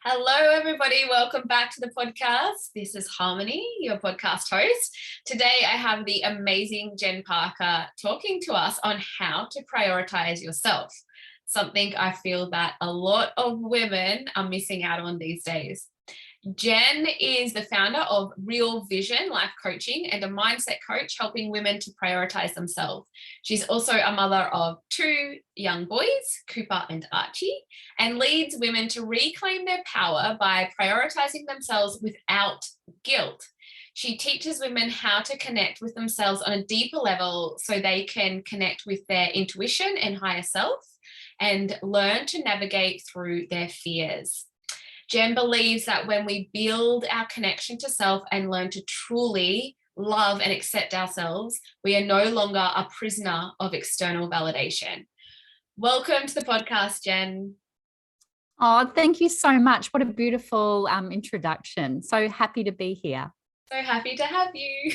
Hello, everybody. Welcome back to the podcast. This is Harmony, your podcast host. Today, I have the amazing Jen Parker talking to us on how to prioritize yourself, something I feel that a lot of women are missing out on these days. Jen is the founder of Real Vision Life Coaching and a mindset coach helping women to prioritize themselves. She's also a mother of two young boys, Cooper and Archie, and leads women to reclaim their power by prioritizing themselves without guilt. She teaches women how to connect with themselves on a deeper level so they can connect with their intuition and higher self and learn to navigate through their fears. Jen believes that when we build our connection to self and learn to truly love and accept ourselves, we are no longer a prisoner of external validation. Welcome to the podcast, Jen. Oh, thank you so much. What a beautiful introduction. So happy to be here. So happy to have you.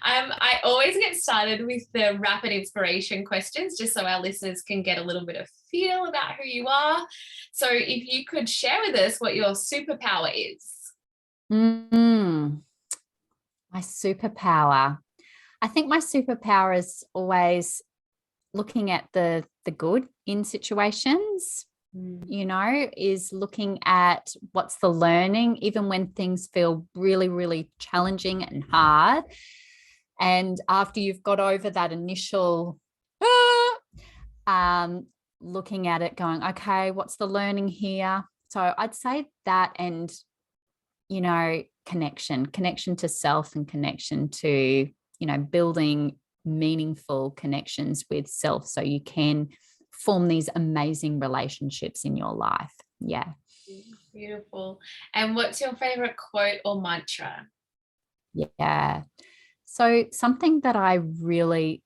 I always get started with the rapid inspiration questions, just so our listeners can get a little bit of feel about who you are. So if you could share with us what your superpower is. My superpower. I think my superpower is always looking at the good in situations, is looking at what's the learning, even when things feel really, really challenging and hard. And after you've got over that initial, looking at it going, okay, what's the learning here? So I'd say that, and, connection to self and connection to, building meaningful connections with self so you can form these amazing relationships in your life. Yeah. Beautiful. And what's your favorite quote or mantra? Yeah. So something that I really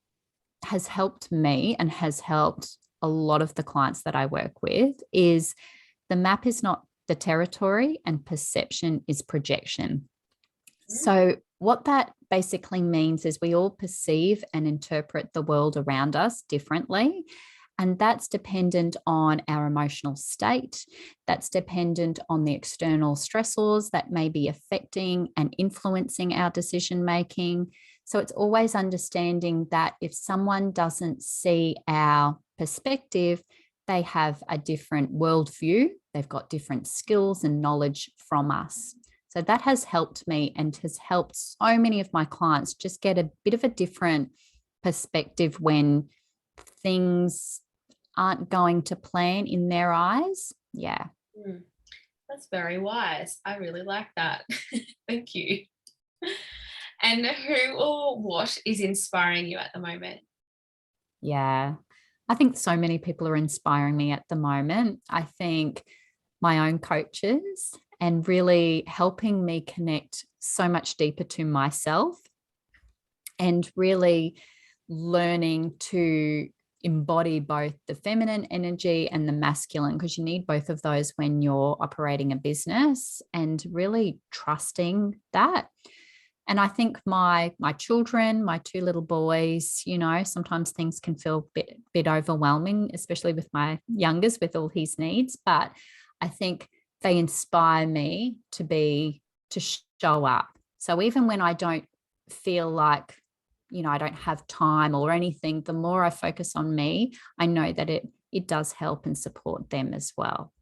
has helped me and has helped a lot of the clients that I work with is the map is not the territory and perception is projection. So what that basically means is we all perceive and interpret the world around us differently. And that's dependent on our emotional state. That's dependent on the external stressors that may be affecting and influencing our decision making. So it's always understanding that if someone doesn't see our perspective, they have a different worldview. They've got different skills and knowledge from us. So that has helped me and has helped so many of my clients just get a bit of a different perspective when things aren't going to plan in their eyes. Yeah. That's very wise. I really like that. Thank you. And who or what is inspiring you at the moment? Yeah. I think so many people are inspiring me at the moment. I think my own coaches and really helping me connect so much deeper to myself and really learning to embody both the feminine energy and the masculine, because you need both of those when you're operating a business, and really trusting that. And I think my children, my two little boys, sometimes things can feel a bit overwhelming, especially with my youngest with all his needs. But I think they inspire me to show up. So even when I don't feel like, I don't have time or anything, the more I focus on me, I know that it does help and support them as well.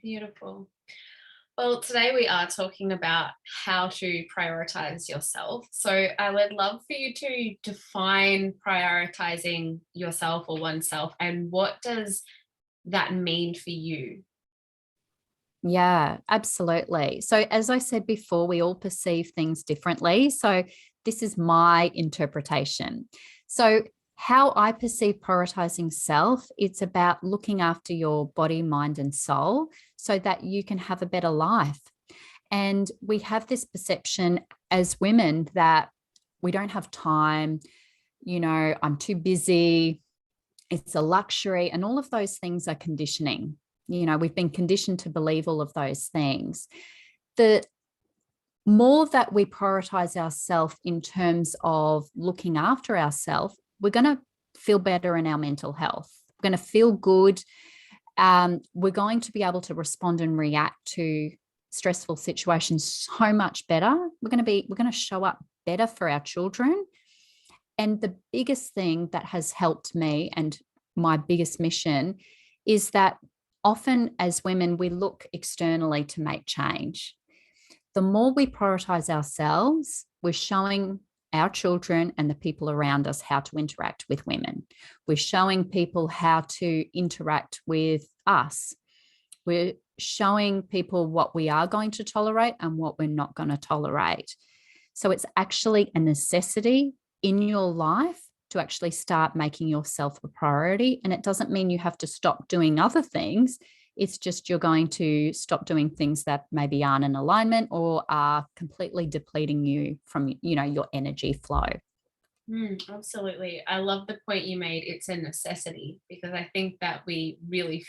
Beautiful. Well, today we are talking about how to prioritize yourself. So I would love for you to define prioritizing yourself or oneself, and what does that mean for you? Yeah, absolutely. So as I said before, we all perceive things differently. So this is my interpretation. So how I perceive prioritizing self, it's about looking after your body, mind, and soul so that you can have a better life. And we have this perception as women that we don't have time, I'm too busy, it's a luxury, and all of those things are conditioning. We've been conditioned to believe all of those things. The more that we prioritize ourselves in terms of looking after ourselves, we're going to feel better in our mental health. We're going to feel good we're going to be able to respond and react to stressful situations so much better. We're going to show up better for our children. And the biggest thing that has helped me, and my biggest mission, is that often as women, we look externally to make change. The more we prioritize ourselves, we're showing our children and the people around us how to interact with women. We're showing people how to interact with us. We're showing people what we are going to tolerate and what we're not going to tolerate. So it's actually a necessity in your life to actually start making yourself a priority. And it doesn't mean you have to stop doing other things. It's just you're going to stop doing things that maybe aren't in alignment or are completely depleting you from, your energy flow. Absolutely. I love the point you made. It's a necessity, because I think that we really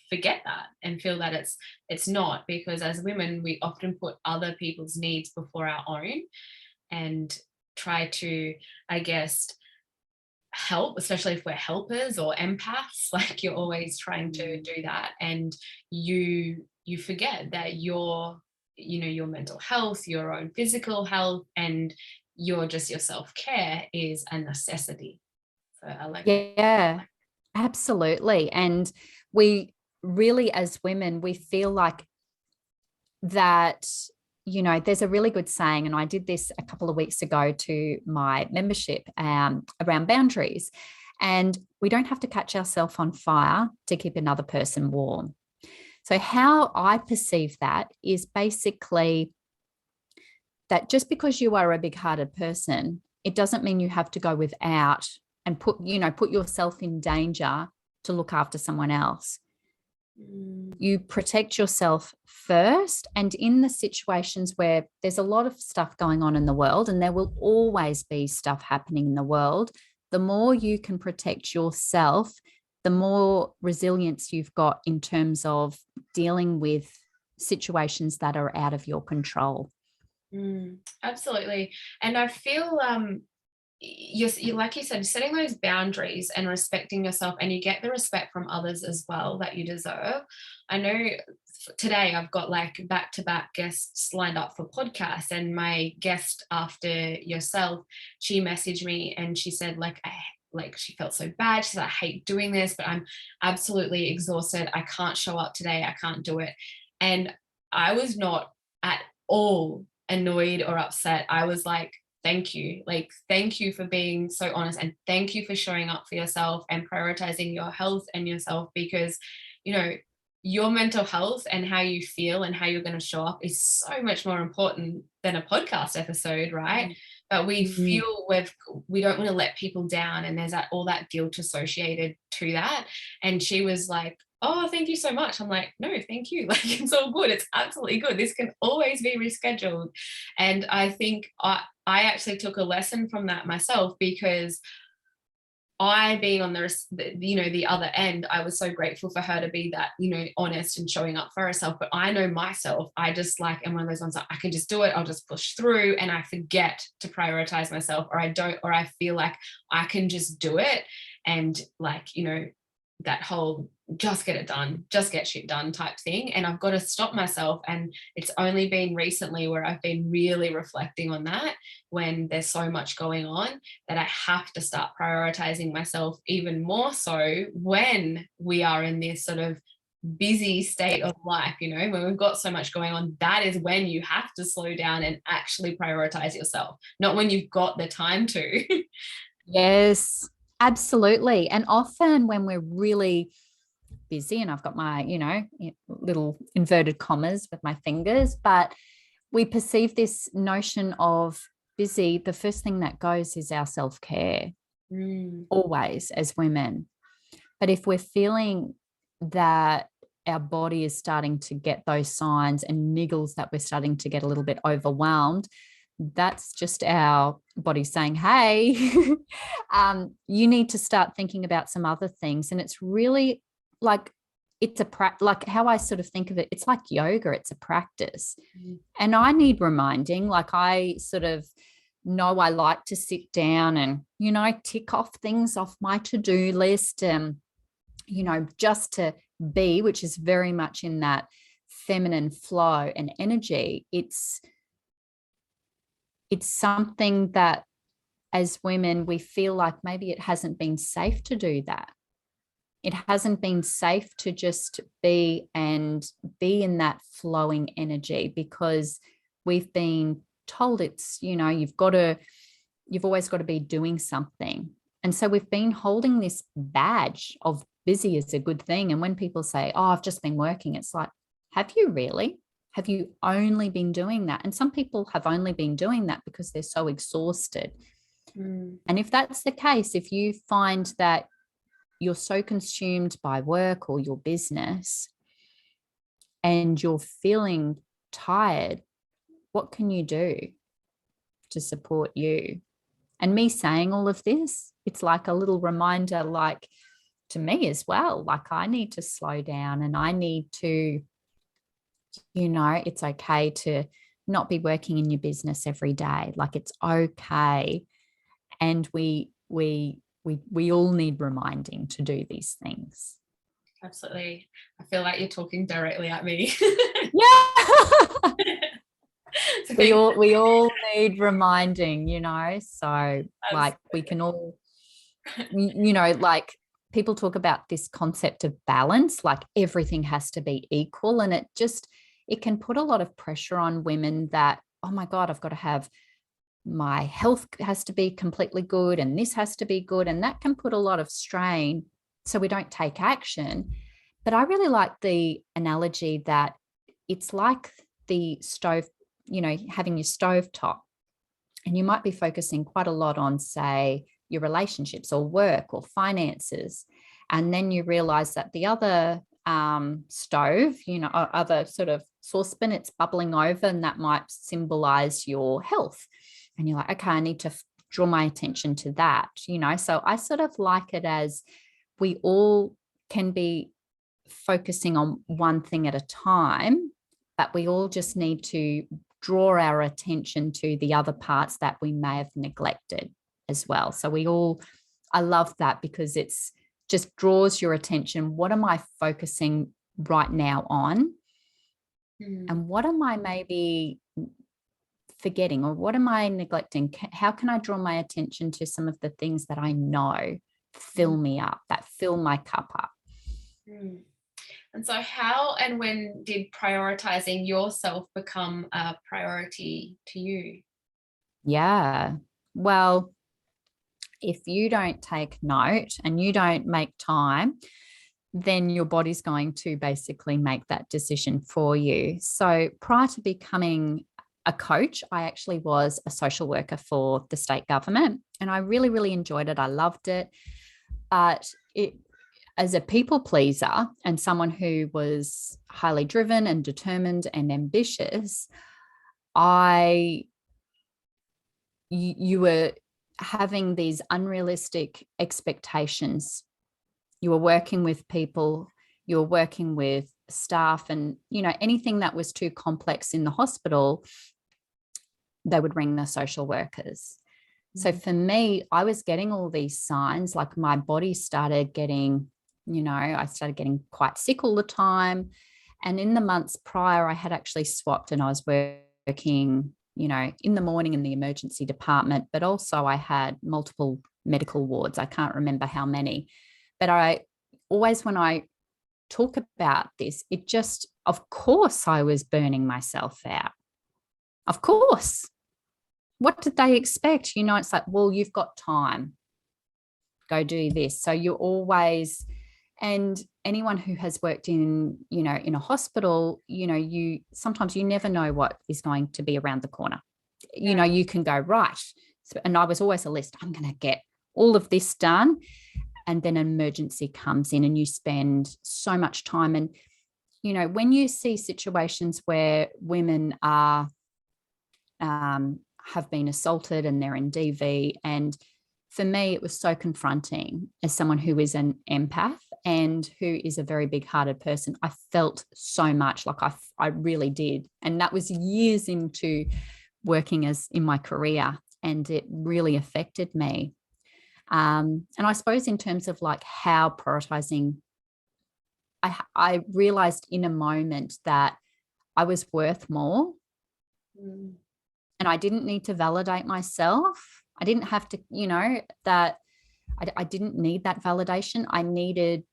forget that and feel that it's not, because as women, we often put other people's needs before our own and try to, I guess, help, especially if we're helpers or empaths. Like, you're always trying to do that, and you forget that your mental health, your own physical health, and your self-care is a necessity. So I like that. Yeah, absolutely. And we really, as women, we feel like that, there's a really good saying, and I did this a couple of weeks ago to my membership around boundaries. And we don't have to catch ourselves on fire to keep another person warm. So how I perceive that is basically that just because you are a big-hearted person, it doesn't mean you have to go without and put yourself in danger to look after someone else. You protect yourself first. And in the situations where there's a lot of stuff going on in the world, and there will always be stuff happening in the world, the more you can protect yourself, the more resilience you've got in terms of dealing with situations that are out of your control. Absolutely. And I feel you like you said, setting those boundaries and respecting yourself, and you get the respect from others as well that you deserve. I know today I've got like back-to-back guests lined up for podcasts, and my guest after yourself, she messaged me and she said she felt so bad. She said, I hate doing this, but I'm absolutely exhausted. I can't show up today. I can't do it. And I was not at all annoyed or upset. I was like, thank you for being so honest, and thank you for showing up for yourself and prioritizing your health and yourself, because your mental health and how you feel and how you're going to show up is so much more important than a podcast episode, right? But we feel we don't want to let people down, and there's all that guilt associated to that. And she was like, oh, thank you so much. I'm like, no, thank you. Like, it's all good. It's absolutely good. This can always be rescheduled. And I think I actually took a lesson from that myself, because I, being on the other end, I was so grateful for her to be that, honest and showing up for herself. But I know myself, I just am one of those ones that I can just do it. I'll just push through, and I forget to prioritize myself, or I feel like I can just do it. And that whole just get it done, just get shit done type thing. And I've got to stop myself. And it's only been recently where I've been really reflecting on that, when there's so much going on, that I have to start prioritizing myself even more so when we are in this sort of busy state of life. When we've got so much going on, that is when you have to slow down and actually prioritize yourself, not when you've got the time to. Yes, absolutely. And often when we're really busy, and I've got my, little inverted commas with my fingers, but we perceive this notion of busy, the first thing that goes is our self-care, always, as women. But if we're feeling that our body is starting to get those signs and niggles that we're starting to get a little bit overwhelmed, that's just our body saying, hey, you need to start thinking about some other things. And it's really like, it's like how I sort of think of it, it's like yoga, it's a practice. And I need reminding, like I sort of know I like to sit down and, tick off things off my to-do list, just to be, which is very much in that feminine flow and energy, it's something that as women, we feel like maybe it hasn't been safe to do that. It hasn't been safe to just be in that flowing energy, because we've been told it's, you've always got to be doing something. And so we've been holding this badge of busy is a good thing. And when people say, oh, I've just been working, it's like, have you really? Have you only been doing that? And some people have only been doing that because they're so exhausted. And if that's the case, if you find that you're so consumed by work or your business and you're feeling tired, what can you do to support you? And me saying all of this, it's like a little reminder, like to me as well, like I need to slow down, and I need to, it's okay to not be working in your business every day. Like it's okay. And we all need reminding to do these things. Absolutely. I feel like you're talking directly at me. Yeah. we all need reminding, so like we can all, like people talk about this concept of balance, like everything has to be equal. And it can put a lot of pressure on women that, oh my God, I've got to have, my health has to be completely good and this has to be good. And that can put a lot of strain, so we don't take action. But I really like the analogy that it's like the stove, having your stove top, and you might be focusing quite a lot on, say, your relationships or work or finances. And then you realize that the other stove, other sort of saucepan, it's bubbling over, and that might symbolize your health. And you're like, okay, I need to draw my attention to that, So I sort of like it as we all can be focusing on one thing at a time, but we all just need to draw our attention to the other parts that we may have neglected as well. So I love that, because it's just draws your attention. What am I focusing right now on? And what am I maybe forgetting, or what am I neglecting? How can I draw my attention to some of the things that I know fill me up, that fill my cup up? And so how and when did prioritizing yourself become a priority to you? Yeah. Well, if you don't take note and you don't make time, then your body's going to basically make that decision for you. So prior to becoming a coach, I actually was a social worker for the state government, and I really, really enjoyed it. I loved it. But as a people pleaser and someone who was highly driven and determined and ambitious, you were having these unrealistic expectations. You were working with people, you were working with staff, and, anything that was too complex in the hospital, they would ring the social workers. So for me, I was getting all these signs, like my body started getting, I started getting quite sick all the time. And in the months prior, I had actually swapped, and I was working, in the morning in the emergency department, but also I had multiple medical wards. I can't remember how many, but I always, when I talk about this, of course I was burning myself out. Of course. What did they expect? It's like, well, you've got time. Go do this. So you're always, and anyone who has worked in, in a hospital, you sometimes you never know what is going to be around the corner. Yeah. You can go, right. So, and I was always a list. I'm going to get all of this done. And then an emergency comes in and you spend so much time. And, when you see situations where women are, have been assaulted and they're in DV. And for me, it was so confronting as someone who is an empath and who is a very big-hearted person. I felt so much, like I really did. And that was years into working in my career, and it really affected me. And I suppose in terms of like how prioritizing I realized in a moment that I was worth more. And I didn't need to validate myself. I didn't have to, that I didn't need that validation. I needed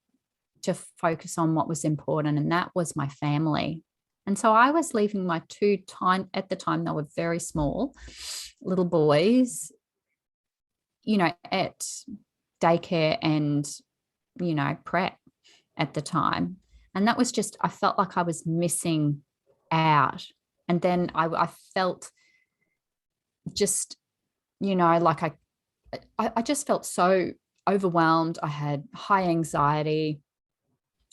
to focus on what was important, and that was my family. And so I was leaving my at the time, they were very small, little boys, at daycare and, prep at the time. And that was just, I felt like I was missing out. And then I felt just, like I just felt so overwhelmed. I had high anxiety.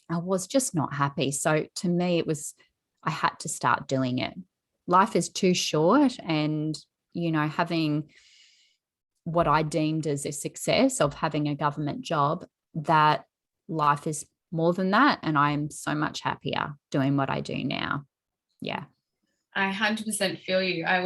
I was just not happy. So to me, I had to start doing it. Life is too short, and, having what I deemed as a success of having a government job, that life is more than that. And I am so much happier doing what I do now. Yeah. I 100% feel you. I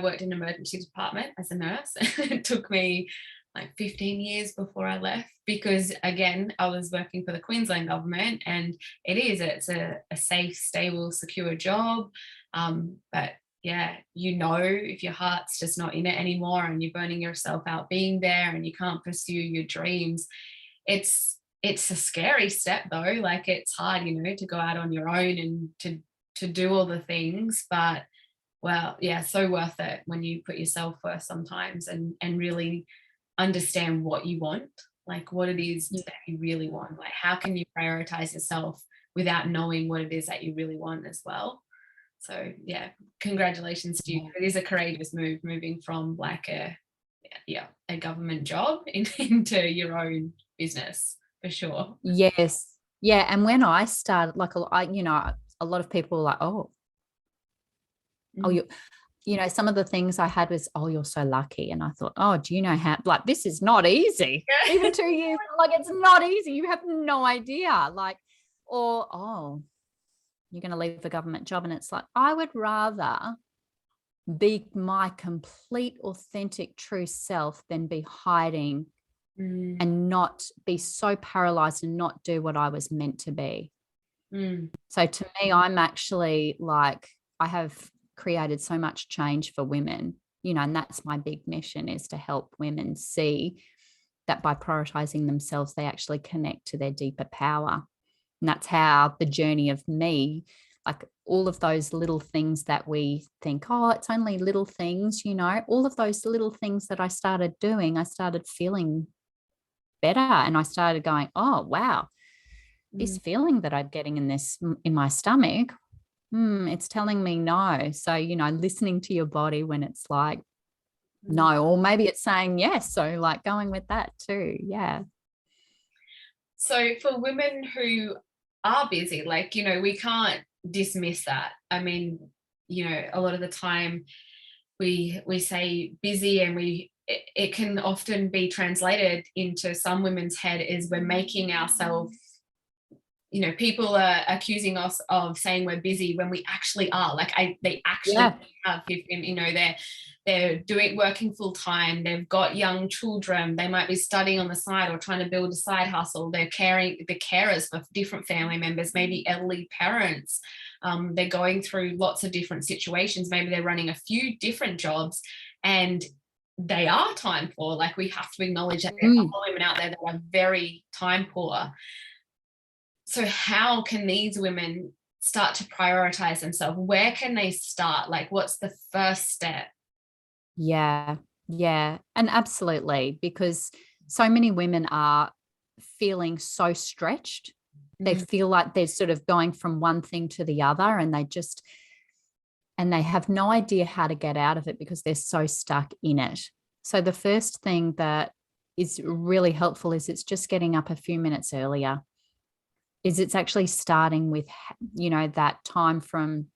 worked in an emergency department as a nurse. It took me like 15 years before I left, because again, I was working for the Queensland government, and it's a safe, stable, secure job. But yeah, if your heart's just not in it anymore and you're burning yourself out being there and you can't pursue your dreams, it's a scary step though. Like, it's hard, to go out on your own and to do all the things, but well, yeah, so worth it when you put yourself first sometimes, and really understand what you want, like what it is that you really want. Like, how can you prioritize yourself without knowing what it is that you really want as well? So yeah, congratulations to you. It is a courageous move, moving from like a government job into your own business, for sure. Yes. Yeah. And when I started, like, a lot of people were like, oh, some of the things I had was, oh, you're so lucky. And I thought, oh, do you know how, like, this is not easy. Yeah. Even 2 years, like, it's not easy. You have no idea. Like, or, oh, you're going to leave a government job. And it's like, I would rather be my complete, authentic, true self than be hiding and not be so paralyzed and not do what I was meant to be. So to me, I'm actually like, I have created so much change for women, and that's my big mission, is to help women see that by prioritizing themselves, they actually connect to their deeper power. And that's how the journey of me, like all of those little things that we think, oh, it's only little things, all of those little things that I started doing, I started feeling better. And I started going, oh, wow, this feeling that I'm getting in my stomach, it's telling me no. So, listening to your body when it's like no, or maybe it's saying yes. So like going with that too. Yeah. So for women who are busy, like, we can't dismiss that. I mean, a lot of the time we say busy, and it can often be translated into some women's head as we're making ourselves, people are accusing us of saying we're busy when we actually are. Like, they actually have, they're working full time. They've got young children. They might be studying on the side or trying to build a side hustle. They're carers for different family members, maybe elderly parents. They're going through lots of different situations. Maybe they're running a few different jobs, and they are time poor. Like, we have to acknowledge that there are women out there that are very time poor. So how can these women start to prioritize themselves? Where can they start? Like, what's the first step? Yeah. Yeah. And absolutely, because so many women are feeling so stretched. They feel like they're sort of going from one thing to the other, and they have no idea how to get out of it because they're so stuck in it. So the first thing that is really helpful is it's just getting up a few minutes earlier. It's actually starting with, that time from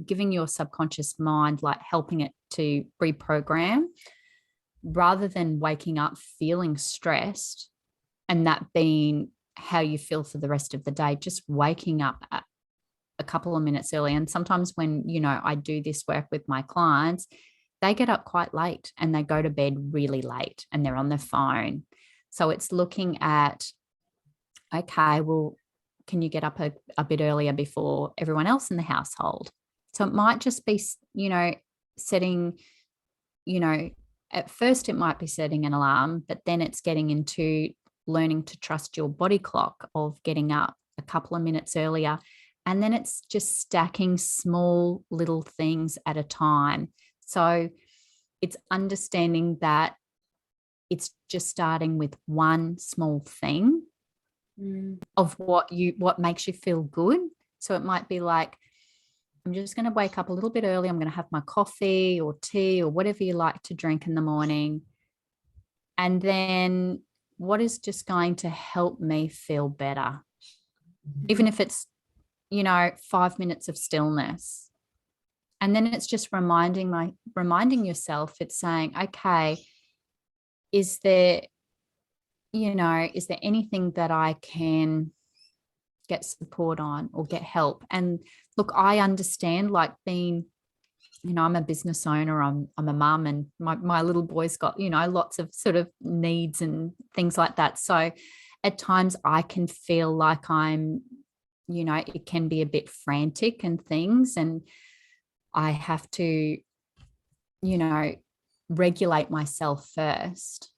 giving your subconscious mind, like helping it to reprogram, rather than waking up feeling stressed and that being how you feel for the rest of the day. Just waking up a couple of minutes early. And sometimes when, I do this work with my clients, they get up quite late and they go to bed really late and they're on their phone. So it's looking at, okay, well, can you get up a bit earlier before everyone else in the household? So it might just be, setting, at first it might be setting an alarm, but then it's getting into learning to trust your body clock of getting up a couple of minutes earlier. And then it's just stacking small little things at a time. So it's understanding that it's just starting with one small thing of what makes you feel good. So it might be like, I'm just going to wake up a little bit early. I'm going to have my coffee or tea or whatever you like to drink in the morning. And then what is just going to help me feel better? Even if it's, 5 minutes of stillness. And then it's just reminding yourself, it's saying, okay, is there anything that I can get support on or get help? And look, I understand, like, being, I'm a business owner, I'm a mum, and my little boy's got, lots of sort of needs and things like that. So at times I can feel like I'm, it can be a bit frantic and things, and I have to, regulate myself first.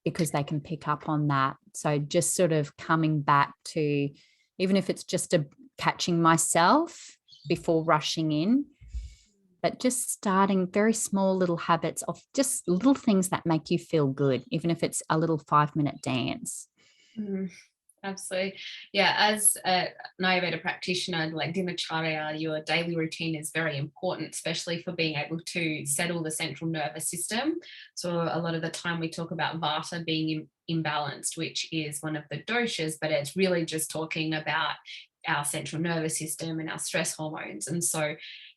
Because they can pick up on that. So just sort of coming back to, even if it's just catching myself before rushing in, but just starting very small little habits of just little things that make you feel good, even if it's a little 5-minute dance. Absolutely. Yeah, as an Ayurveda practitioner, like dinacharya, your daily routine is very important, especially for being able to settle the central nervous system. So a lot of the time we talk about vata being imbalanced, which is one of the doshas, but it's really just talking about our central nervous system and our stress hormones. And so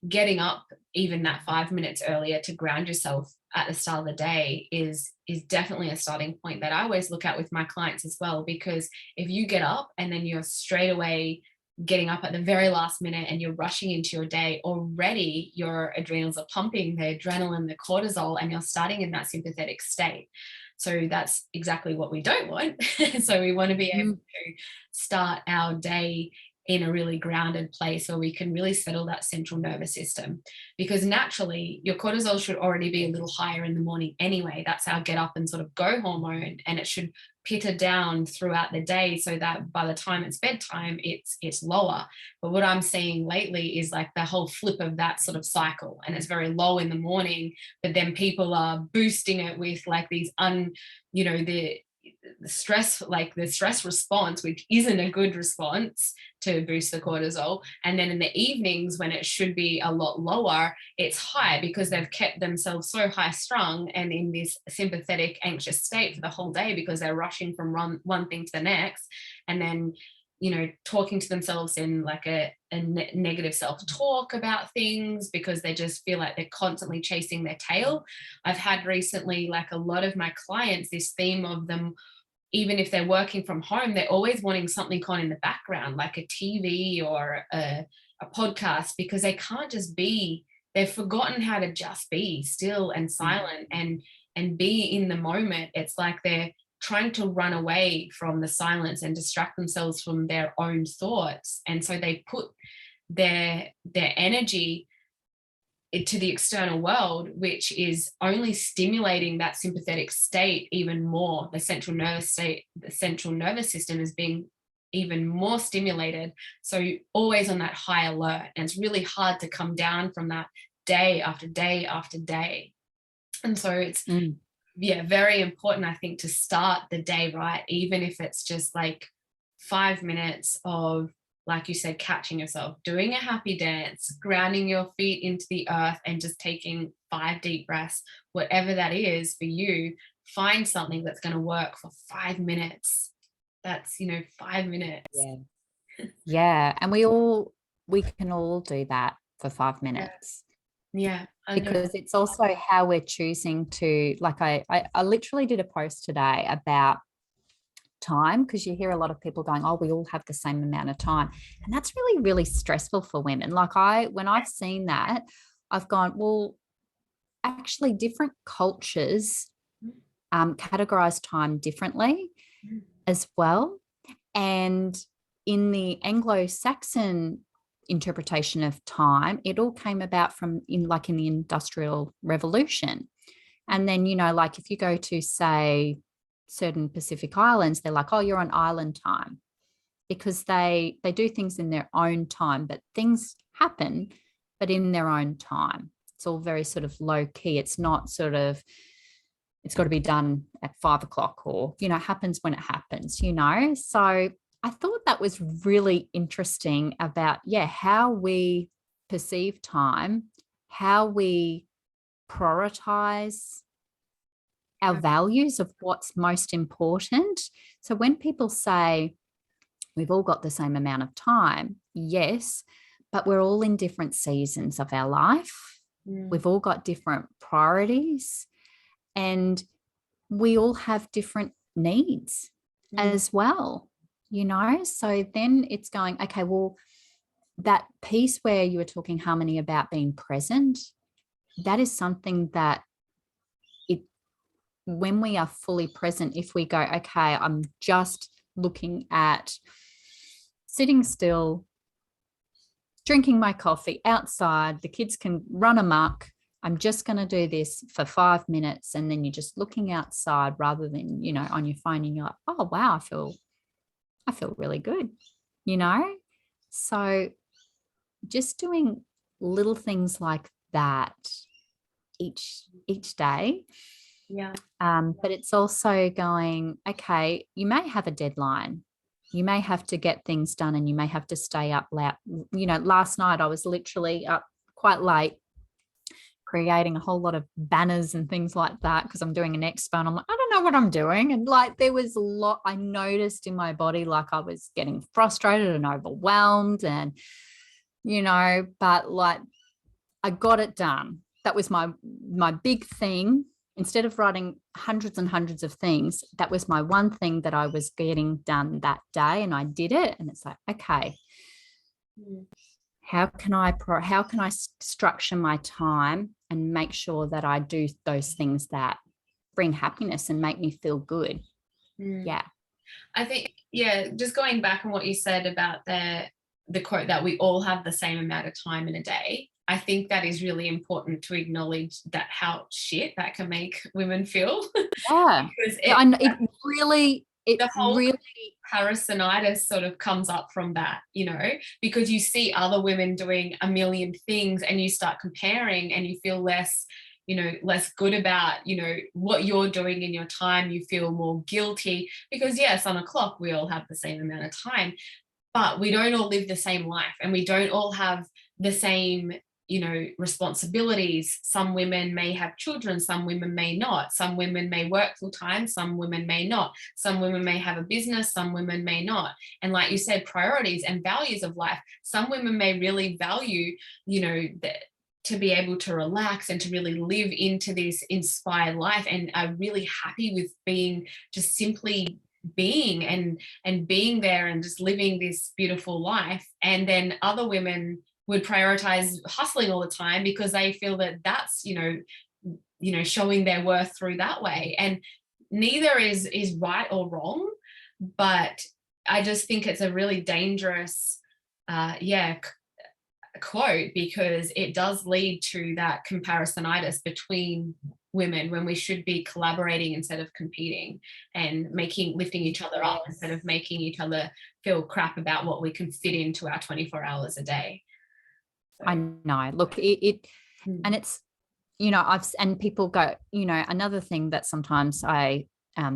getting up even that 5 minutes earlier to ground yourself at the start of the day is definitely a starting point that I always look at with my clients as well, because if you get up and then you're straight away getting up at the very last minute and you're rushing into your day, already your adrenals are pumping the adrenaline, the cortisol, and you're starting in that sympathetic state. So that's exactly what we don't want. So we want to be able to start our day in a really grounded place where we can really settle that central nervous system, because naturally your cortisol should already be a little higher in the morning anyway. That's our get up and sort of go hormone, and it should pitter down throughout the day so that by the time it's bedtime it's lower. But what I'm seeing lately is like the whole flip of that sort of cycle, and it's very low in the morning, but then people are boosting it with like these the stress response, which isn't a good response to boost the cortisol. And then in the evenings, when it should be a lot lower, it's high because they've kept themselves so high strung and in this sympathetic anxious state for the whole day, because they're rushing from one thing to the next, and then talking to themselves in like a negative self-talk about things, because they just feel like they're constantly chasing their tail. I've had recently, like a lot of my clients, this theme of them, even if they're working from home, they're always wanting something on in the background, like a TV or a podcast, because they can't just be, they've forgotten how to just be still and silent and be in the moment. It's like they're trying to run away from the silence and distract themselves from their own thoughts. And so they put their energy to the external world, which is only stimulating that sympathetic state even more. The central nervous system is being even more stimulated. So you're always on that high alert, and it's really hard to come down from that day after day after day. And so it's very important, I think, to start the day right, even if it's just like 5 minutes of, like you said, catching yourself, doing a happy dance, grounding your feet into the earth, and just taking 5 deep breaths, whatever that is for you. Find something that's going to work for 5 minutes. That's 5 minutes. Yeah. And we can all do that for 5 minutes. Yeah. Because it's also how we're choosing to, like, I literally did a post today about time, because you hear a lot of people going, oh, we all have the same amount of time, and that's really, really stressful for women. Like, when I've seen that, I've gone, well, actually different cultures categorize time differently as well. And in the Anglo-Saxon interpretation of time, it all came about from in the Industrial Revolution. And then, like if you go to, say, certain Pacific Islands, they're like, oh, you're on island time, because they do things in their own time, but things happen, but in their own time. It's all very sort of low key. It's not sort of, it's got to be done at 5 o'clock or, happens when it happens, So I thought that was really interesting about, how we perceive time, how we prioritize our values of what's most important. So when people say we've all got the same amount of time, yes, but we're all in different seasons of our life. We've all got different priorities, and we all have different needs as well, So then it's going, okay, well, that piece where you were talking, Harmony, about being present, that is something that when we are fully present, if we go, okay, I'm just looking at sitting still, drinking my coffee outside, the kids can run amok, I'm just going to do this for 5 minutes, and then you're just looking outside rather than, on your phone, and you're like, oh, wow, I feel really good, So just doing little things like that each day. Yeah. But it's also going, okay, you may have a deadline. You may have to get things done, and you may have to stay up late. Last night I was literally up quite late creating a whole lot of banners and things like that, because I'm doing an expo and I'm like, I don't know what I'm doing. And there was a lot I noticed in my body, I was getting frustrated and overwhelmed, and, but I got it done. That was my big thing. Instead of writing hundreds and hundreds of things, that was my one thing that I was getting done that day, and I did it. And it's like, okay, how can I structure my time and make sure that I do those things that bring happiness and make me feel good? Yeah. I think, just going back on what you said about the quote that we all have the same amount of time in a day, I think that is really important to acknowledge that how shit that can make women feel. Yeah. Because it really comparisonitis sort of comes up from that, because you see other women doing a million things and you start comparing, and you feel less good about, what you're doing in your time. You feel more guilty because, yes, on a clock, we all have the same amount of time, but we don't all live the same life, and we don't all have the same responsibilities. Some women may have children, some women may not. Some women may work full time, some women may not. Some women may have a business, some women may not. And like you said, priorities and values of life. Some women may really value, to be able to relax and to really live into this inspired life, and are really happy with being, just simply being and being there and just living this beautiful life. And then other women would prioritize hustling all the time because they feel that that's, showing their worth through that way. And neither is right or wrong, but I just think it's a really dangerous, quote, because it does lead to that comparisonitis between women when we should be collaborating instead of competing, and lifting each other up instead of making each other feel crap about what we can fit into our 24 hours a day. I know. Look, and it's, and people go, another thing that sometimes I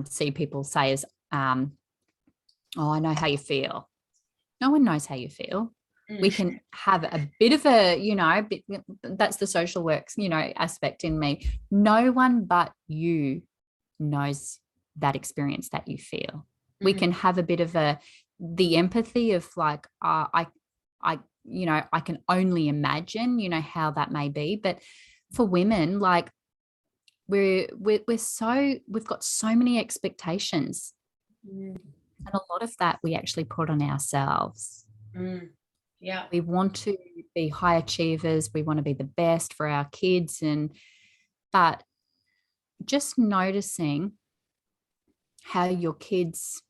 see people say is, oh, I know how you feel. No one knows how you feel. We can have a bit of that's the social works, aspect in me. No one but you knows that experience that you feel. We can have a bit of the empathy of I can only imagine, how that may be. But for women, we've got so many expectations, and a lot of that we actually put on ourselves. Yeah, we want to be high achievers. We want to be the best for our kids, but just noticing how your kids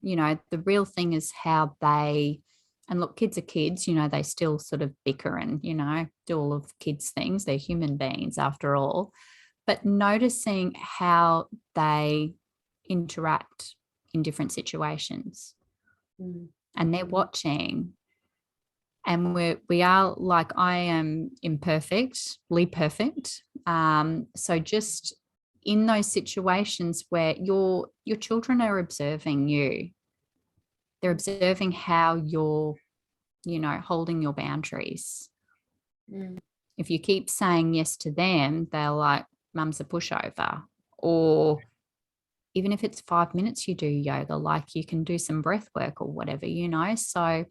the real thing is how they, and look, kids are kids, they still sort of bicker and, do all of kids things. They're human beings after all. But noticing how they interact in different situations. And they're watching. And we are, like, I am imperfectly perfect. So just in those situations where your children are observing you, they're observing how you're, holding your boundaries. If you keep saying yes to them, they're like, mum's a pushover. Or even if it's 5 minutes you do yoga, like you can do some breath work or whatever, So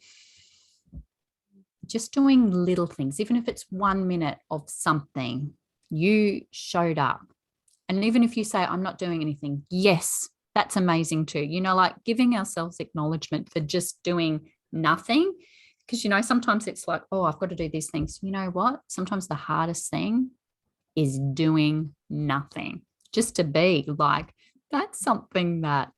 just doing little things, even if it's 1 minute of something, you showed up. And even if you say, I'm not doing anything, yes, that's amazing too. Like giving ourselves acknowledgement for just doing nothing. Because, sometimes it's like, oh, I've got to do these things. You know what? Sometimes the hardest thing is doing nothing, just to be. Like, that's something that,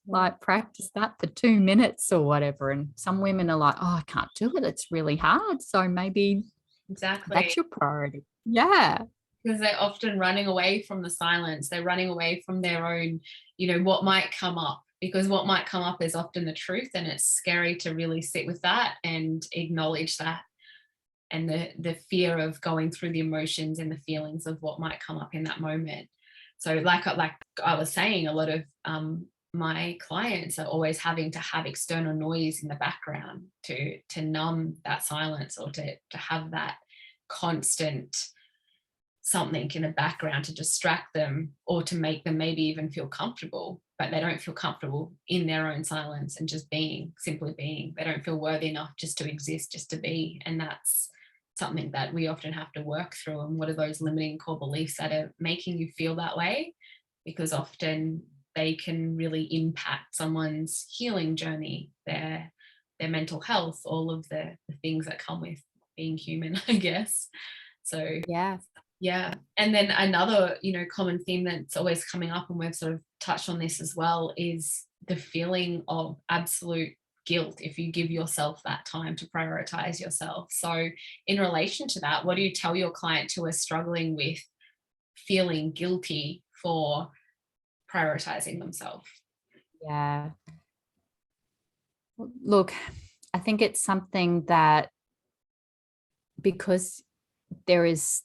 like, practice that for 2 minutes or whatever. And some women are like, oh, I can't do it. It's really hard. So maybe that's your priority. Yeah. Because they're often running away from the silence. They're running away from their own, what might come up, because what might come up is often the truth. And it's scary to really sit with that and acknowledge that. And the fear of going through the emotions and the feelings of what might come up in that moment. So like I was saying, a lot of my clients are always having to have external noise in the background to numb that silence, or to have that constant something in the background to distract them, or to make them maybe even feel comfortable, but they don't feel comfortable in their own silence and just simply being. They don't feel worthy enough just to exist, just to be. And that's something that we often have to work through. And what are those limiting core beliefs that are making you feel that way? Because often they can really impact someone's healing journey, their mental health, all of the things that come with being human, I guess. So yeah. And then another, common theme that's always coming up, and we've sort of touched on this as well, is the feeling of absolute guilt if you give yourself that time to prioritize yourself. So in relation to that, what do you tell your client who are struggling with feeling guilty for prioritizing themselves? Yeah. Look, I think it's something that, because there is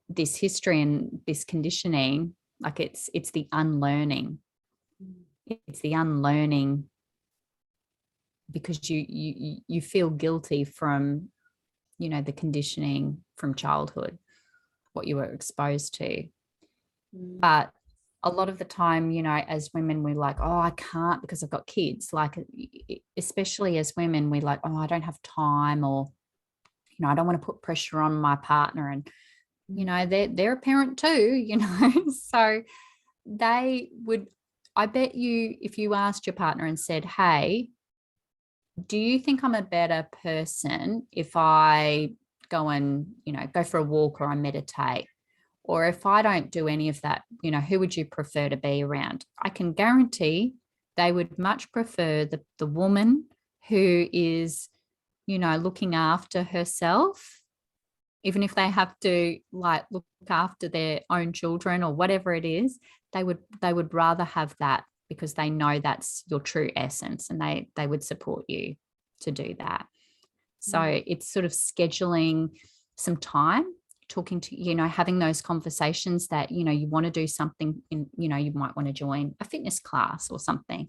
this history and this conditioning, like it's the unlearning. It's the unlearning, because you feel guilty from, the conditioning from childhood, what you were exposed to. But a lot of the time, as women, we're like, oh, I can't because I've got kids. Like, especially as women, we're like, oh, I don't have time, or, I don't want to put pressure on my partner. And, they're a parent too, so they would, I bet you, if you asked your partner and said, hey, do you think I'm a better person if I go and, go for a walk, or I meditate? Or if I don't do any of that, who would you prefer to be around? I can guarantee they would much prefer the woman who is, looking after herself, even if they have to like look after their own children or whatever it is. They would rather have that, because they know that's your true essence, and they would support you to do that. So it's sort of scheduling some time, talking to, having those conversations that, you want to do something in, you might want to join a fitness class or something.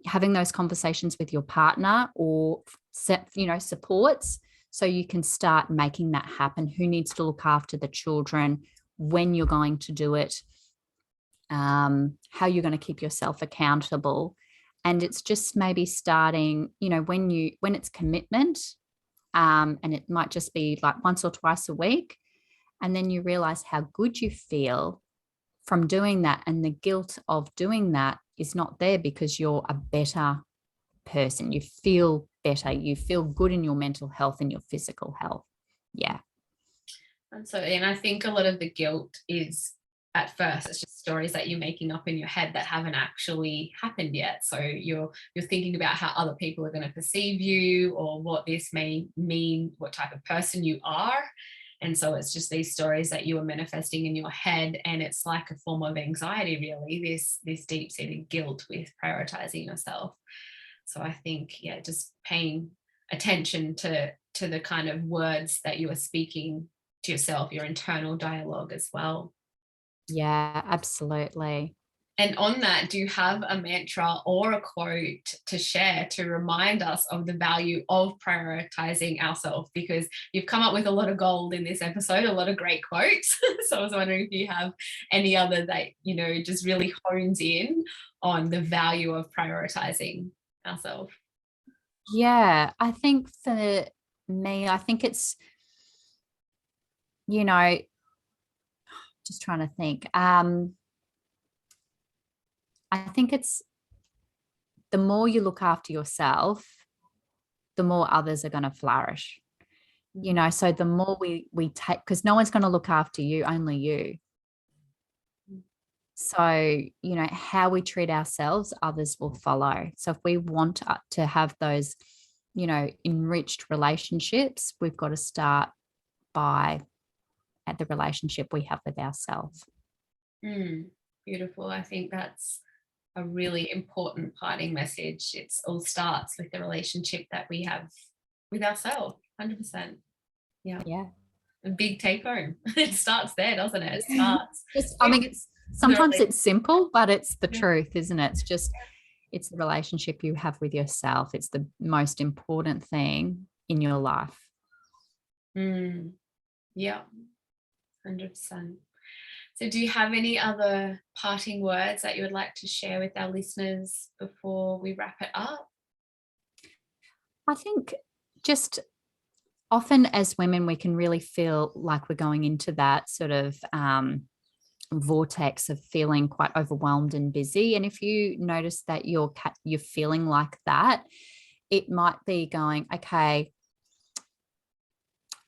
Having those conversations with your partner, or supports, so you can start making that happen. Who needs to look after the children, when you're going to do it, how you're going to keep yourself accountable. And it's just maybe starting, when it's commitment, and it might just be like once or twice a week. And then you realize how good you feel from doing that. And the guilt of doing that is not there, because you're a better person. You feel better. You feel good in your mental health and your physical health. Yeah. And I think a lot of the guilt is at first it's just stories that you're making up in your head that haven't actually happened yet. So you're thinking about how other people are going to perceive you, or what this may mean, what type of person you are. And so it's just these stories that you are manifesting in your head, and it's like a form of anxiety, really, this deep-seated guilt with prioritizing yourself. So I think, yeah, just paying attention to the kind of words that you are speaking to yourself, your internal dialogue as well. Yeah, absolutely. And on that, do you have a mantra or a quote to share to remind us of the value of prioritizing ourselves? Because you've come up with a lot of gold in this episode, a lot of great quotes. So I was wondering if you have any other that, just really hones in on the value of prioritizing ourselves. Yeah, I think for me, I think it's, you know, just trying to think. I think it's the more you look after yourself, the more others are going to flourish. So the more we take, because no one's going to look after you, only you. So, how we treat ourselves, others will follow. So if we want to have those, enriched relationships, we've got to start by at the relationship we have with ourselves. Beautiful. I think that's a really important parting message. It all starts with the relationship that we have with ourselves. 100%. Yeah. A big take home. It starts there, doesn't it? It starts. Sometimes it's simple, but it's the truth, isn't it? It's the relationship you have with yourself. It's the most important thing in your life. Yeah, 100%. So do you have any other parting words that you would like to share with our listeners before we wrap it up? I think just often as women, we can really feel like we're going into that sort of vortex of feeling quite overwhelmed and busy. And if you notice that you're feeling like that, it might be going, okay,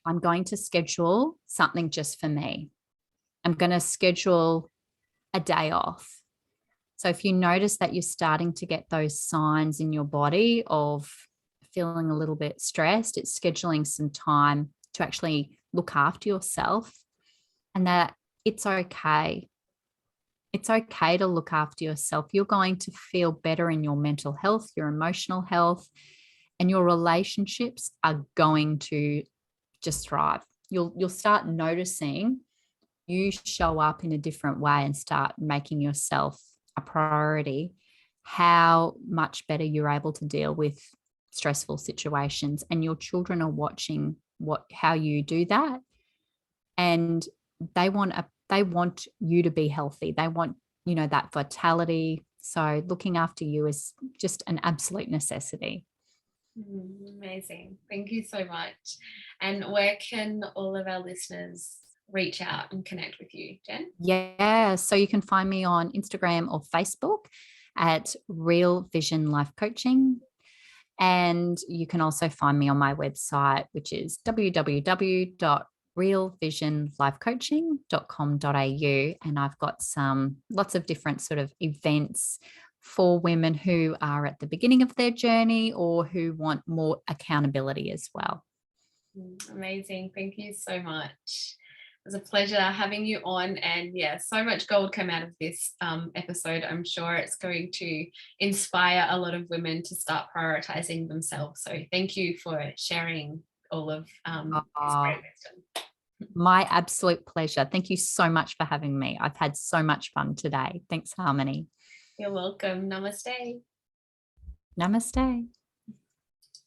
I'm going to schedule something just for me. I'm going to schedule a day off. So if you notice that you're starting to get those signs in your body of feeling a little bit stressed, it's scheduling some time to actually look after yourself, and that it's okay. It's okay to look after yourself. You're going to feel better in your mental health, your emotional health, and your relationships are going to just thrive. You'll start noticing you show up in a different way and start making yourself a priority, how much better you're able to deal with stressful situations. And your children are watching how you do that, and they want you to be healthy. They want that vitality. So looking after you is just an absolute necessity. Amazing. Thank you so much. And where can all of our listeners reach out and connect with you, Jen? Yeah, so you can find me on Instagram or Facebook at Real Vision Life Coaching. And you can also find me on my website, which is www.realvisionlifecoaching.com.au. And I've got lots of different sort of events for women who are at the beginning of their journey or who want more accountability as well. Amazing. Thank you so much. It was a pleasure having you on, and so much gold came out of this episode. I'm sure it's going to inspire a lot of women to start prioritizing themselves. So thank you for sharing all of this great wisdom. My absolute pleasure. Thank you so much for having me. I've had so much fun today. Thanks, Harmony. You're welcome. Namaste. Namaste.